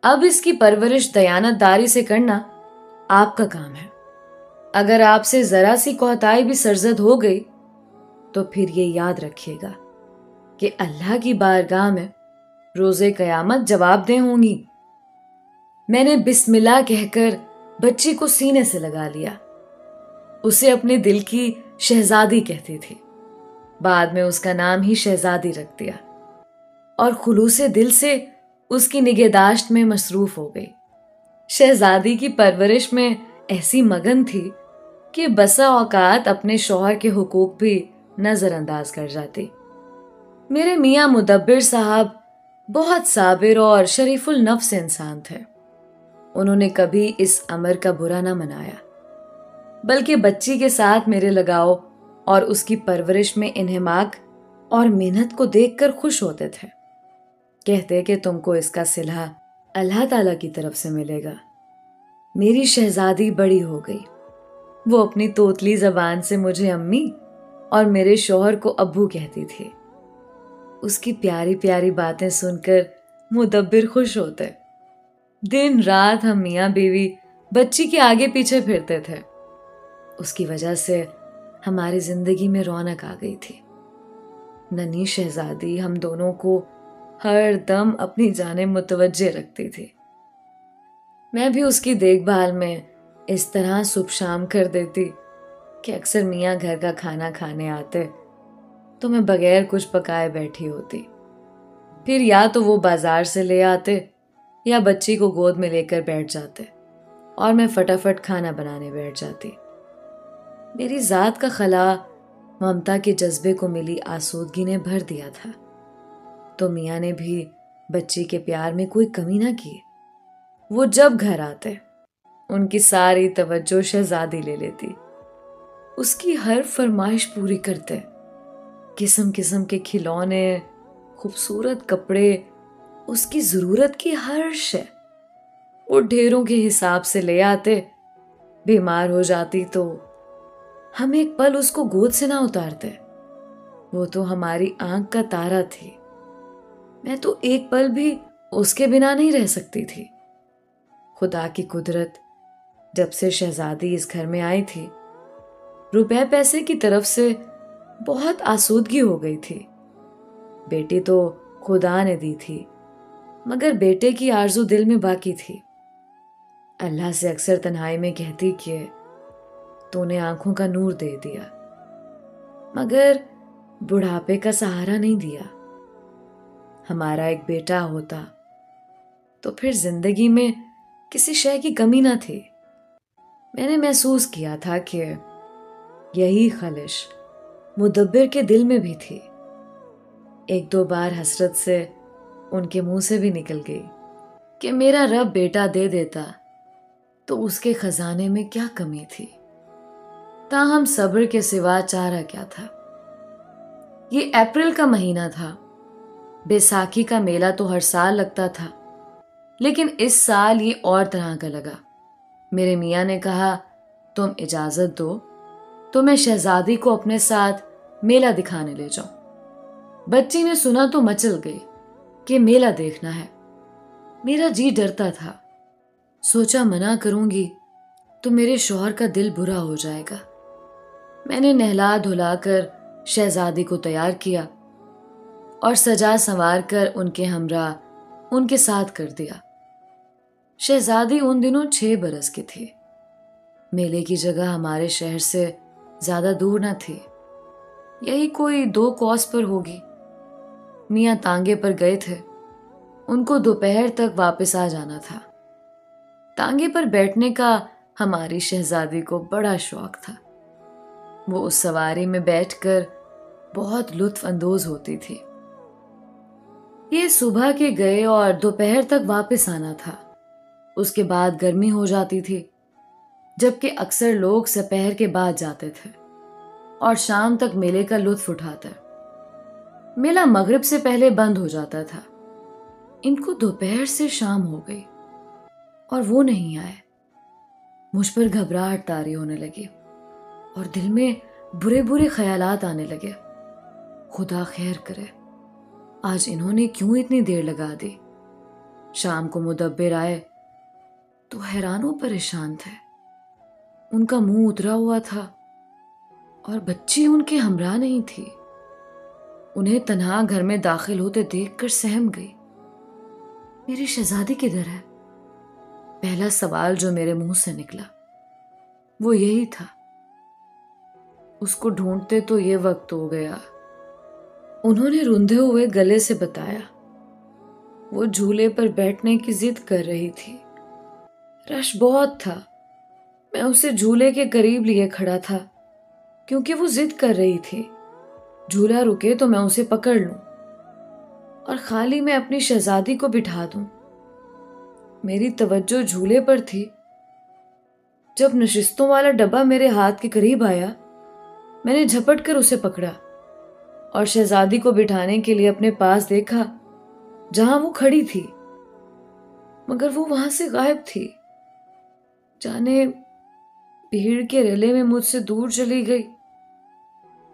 अब इसकी परवरिश दयानतदारी से करना आपका काम है। अगर आपसे जरा सी कोताही भी सरजद हो गई तो फिर ये याद रखिएगा कि अल्लाह की बारगाह में रोजे कयामत जवाबदेह होंगी। मैंने बिस्मिल्लाह कहकर बच्ची को सीने से लगा लिया। उसे अपने दिल की शहजादी कहती थी। बाद में उसका नाम ही शहजादी रख दिया और खुलूसे दिल से उसकी निगहदाश्त में मसरूफ हो गई। शहजादी की परवरिश में ऐसी मगन थी कि बसा औकात अपने शौहर के हुकूक भी नजरअंदाज कर जाती। मेरे मियां मुदब्बिर साहब बहुत साबिर और शरीफुल नफ्स इंसान थे। उन्होंने कभी इस अमर का बुरा ना मनाया, बल्कि बच्ची के साथ मेरे लगाव और उसकी परवरिश में इन्हेमाक और मेहनत को देखकर खुश होते थे। कहते कि तुमको इसका सिला अल्लाह ताला की तरफ से मिलेगा। मेरी शहजादी बड़ी हो गई। वो अपनी तोतली जबान से मुझे अम्मी और मेरे शौहर को अब्बू कहती थी। उसकी प्यारी प्यारी बातें सुनकर मुदब्बिर खुश होते। दिन रात हम मियाँ बीवी बच्ची के आगे पीछे फिरते थे। उसकी वजह से हमारी जिंदगी में रौनक आ गई थी। नन्ही शहजादी हम दोनों को हर दम अपनी जाने मुतवज्जे रखती थी। मैं भी उसकी देखभाल में इस तरह सुबह शाम कर देती कि अक्सर मियाँ घर का खाना खाने आते तो मैं बगैर कुछ पकाए बैठी होती। फिर या तो वो बाजार से ले आते या बच्ची को गोद में लेकर बैठ जाते और मैं फटाफट खाना बनाने बैठ जाती। मेरी जात का खला ममता के जज्बे को मिली आसूदगी ने भर दिया था, तो मियाँ ने भी बच्ची के प्यार में कोई कमी ना की। वो जब घर आते उनकी सारी तवज्जो शहजादी ले लेती। उसकी हर फरमाइश पूरी करते। किस्म किस्म के खिलौने, खूबसूरत कपड़े, उसकी जरूरत की हर शय वो ढेरों के हिसाब से ले आते। बीमार हो जाती तो हम एक पल उसको गोद से ना उतारते। वो तो हमारी आंख का तारा थी। मैं तो एक पल भी उसके बिना नहीं रह सकती थी। खुदा की कुदरत, जब से शहजादी इस घर में आई थी, रुपए पैसे की तरफ से बहुत आसूदगी हो गई थी। बेटी तो खुदा ने दी थी, मगर बेटे की आरजू दिल में बाकी थी। अल्लाह से अक्सर तन्हाई में कहती कि तूने आंखों का नूर दे दिया, मगर बुढ़ापे का सहारा नहीं दिया। हमारा एक बेटा होता तो फिर जिंदगी में किसी शय की कमी ना थी। मैंने महसूस किया था कि यही खलिश मुदब्बिर के दिल में भी थी। एक दो बार हसरत से उनके मुंह से भी निकल गई कि मेरा रब बेटा दे देता तो उसके खजाने में क्या कमी थी। ताहम सब्र के सिवा चारा क्या था। ये अप्रैल का महीना था। बैसाखी का मेला तो हर साल लगता था, लेकिन इस साल ये और तरह का लगा। मेरे मियाँ ने कहा, तुम इजाजत दो तो मैं शहजादी को अपने साथ मेला दिखाने ले जाऊं। बच्ची ने सुना तो मचल गई कि मेला देखना है। मेरा जी डरता था। सोचा मना करूंगी तो मेरे शौहर का दिल बुरा हो जाएगा। मैंने नहला धुलाकर शहजादी को तैयार किया और सजा संवार कर उनके हमरा उनके साथ कर दिया। शहजादी उन दिनों 6 बरस की थी। मेले की जगह हमारे शहर से ज्यादा दूर न थी, यही कोई 2 कोस पर होगी। मियाँ तांगे पर गए थे। उनको दोपहर तक वापस आ जाना था। तांगे पर बैठने का हमारी शहजादी को बड़ा शौक था। वो उस सवारी में बैठकर बहुत लुत्फ अंदोज होती थी। ये सुबह के गए और दोपहर तक वापस आना था। उसके बाद गर्मी हो जाती थी, जबकि अक्सर लोग दोपहर के बाद जाते थे और शाम तक मेले का लुत्फ उठाते। मेला मगरिब से पहले बंद हो जाता था। इनको दोपहर से शाम हो गई और वो नहीं आए। मुझ पर घबराहट तारी होने लगी और दिल में बुरे बुरे ख्यालात आने लगे। खुदा खैर करे, आज इन्होंने क्यों इतनी देर लगा दी। शाम को मुदब्बिर आए तो हैरानो परेशान थे। उनका मुंह उतरा हुआ था और बच्ची उनके हमराह नहीं थी। उन्हें तन्हा घर में दाखिल होते देखकर सहम गई। मेरी शहजादी किधर है? पहला सवाल जो मेरे मुंह से निकला वो यही था। उसको ढूंढते तो ये वक्त हो गया। उन्होंने रुंधे हुए गले से बताया, वो झूले पर बैठने की जिद कर रही थी। रश बहुत था। मैं उसे झूले के करीब लिए खड़ा था क्योंकि वो जिद कर रही थी। झूला रुके तो मैं उसे पकड़ लूं और खाली मैं अपनी शहजादी को बिठा दूं। मेरी तवज्जो झूले पर थी। जब नशिस्तों वाला डब्बा मेरे हाथ के करीब आया, मैंने झपट कर उसे पकड़ा और शहजादी को बिठाने के लिए अपने पास देखा जहां वो खड़ी थी, मगर वो वहां से गायब थी। जाने भीड़ के रेले में मुझसे दूर चली गई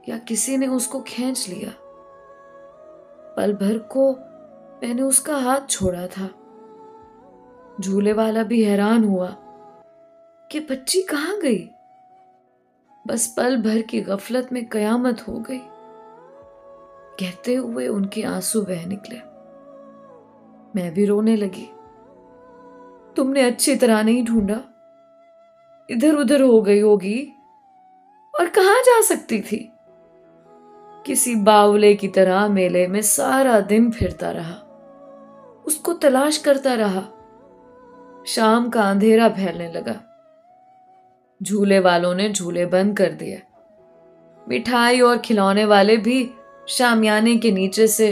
या किसी ने उसको खींच लिया। पल भर को मैंने उसका हाथ छोड़ा था। झूले वाला भी हैरान हुआ कि बच्ची कहां गई। बस पल भर की गफलत में कयामत हो गई। कहते हुए उनके आंसू बह निकले। मैं भी रोने लगी। तुमने अच्छी तरह नहीं ढूंढा, इधर उधर हो गई होगी और कहां जा सकती थी। किसी बावले की तरह मेले में सारा दिन फिरता रहा, उसको तलाश करता रहा। शाम का अंधेरा फैलने लगा। झूले वालों ने झूले बंद कर दिए। मिठाई और खिलौने वाले भी शामियाने के नीचे से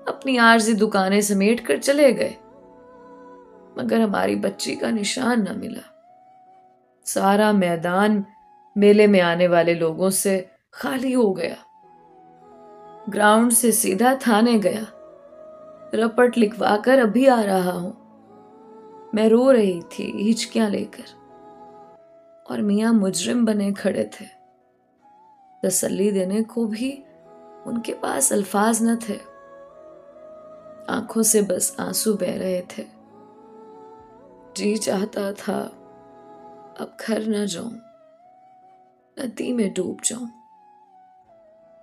अपनी आरजी दुकानें समेट कर चले गए, मगर हमारी बच्ची का निशान न मिला। सारा मैदान मेले में आने वाले लोगों से खाली हो गया। ग्राउंड से सीधा थाने गया। रपट लिखवाकर अभी आ रहा हूं। मैं रो रही थी हिचकियां लेकर, और मियां मुजरिम बने खड़े थे। तसल्ली देने को भी उनके पास अल्फाज न थे। आंखों से बस आंसू बह रहे थे। जी चाहता था अब घर न जाऊं, नदी में डूब जाऊं,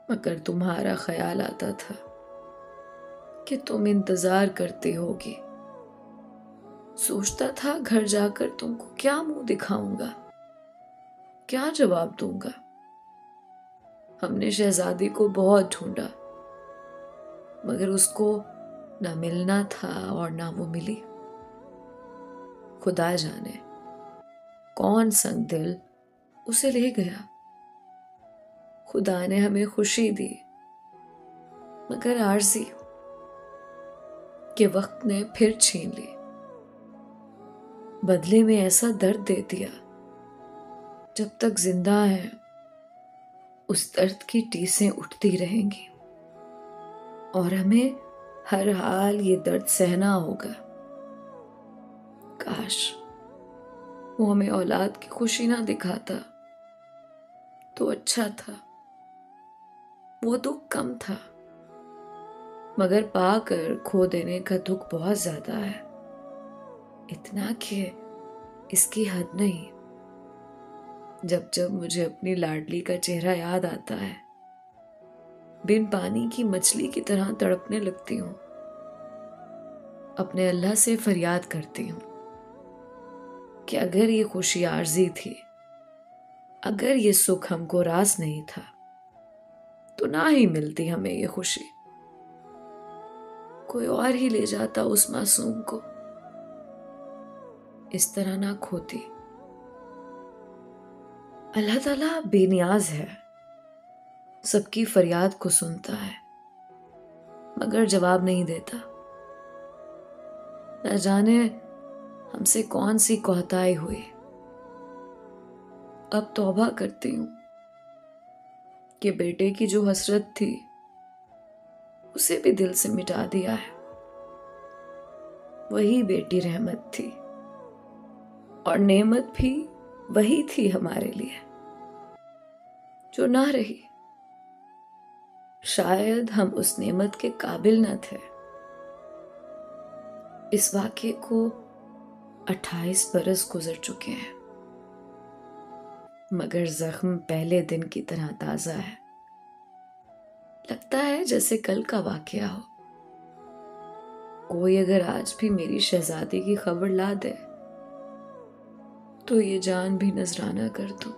मगर तुम्हारा ख्याल आता था कि तुम इंतजार करती होगी। सोचता था घर जाकर तुमको क्या मुंह दिखाऊंगा, क्या जवाब दूंगा। हमने शहजादी को बहुत ढूंढा, मगर उसको ना मिलना था और ना वो मिली। खुदा जाने कौन संग दिल उसे ले गया। खुदा ने हमें खुशी दी, मगर आरज़ी के वक्त ने फिर छीन ली। बदले में ऐसा दर्द दे दिया, जब तक जिंदा है उस दर्द की टीसें उठती रहेंगी और हमें हर हाल ये दर्द सहना होगा। काश वो हमें औलाद की खुशी ना दिखाता तो अच्छा था। वो दुख कम था, मगर पाकर खो देने का दुख बहुत ज्यादा है। इतना कि इसकी हद नहीं। जब जब मुझे अपनी लाडली का चेहरा याद आता है, बिन पानी की मछली की तरह तड़पने लगती हूं। अपने अल्लाह से फरियाद करती हूं कि अगर ये खुशी आरजी थी, अगर ये सुख हमको रास नहीं था, तो ना ही मिलती हमें ये खुशी। कोई और ही ले जाता उस मासूम को, इस तरह ना खोती। अल्लाह ताला बेनियाज है, सबकी फरियाद को सुनता है, मगर जवाब नहीं देता। न जाने हमसे कौन सी कोताही हुई। अब तौबा करती हूं कि बेटे की जो हसरत थी उसे भी दिल से मिटा दिया है। वही बेटी रहमत थी और नेमत भी वही थी हमारे लिए, जो ना रही। शायद हम उस नेमत के काबिल न थे। इस वाक़ये को 28 बरस गुजर चुके हैं, मगर जख्म पहले दिन की तरह ताज़ा है। लगता है जैसे कल का वाक़या हो। कोई अगर आज भी मेरी शहजादी की खबर ला दे तो ये जान भी नजराना कर दूं।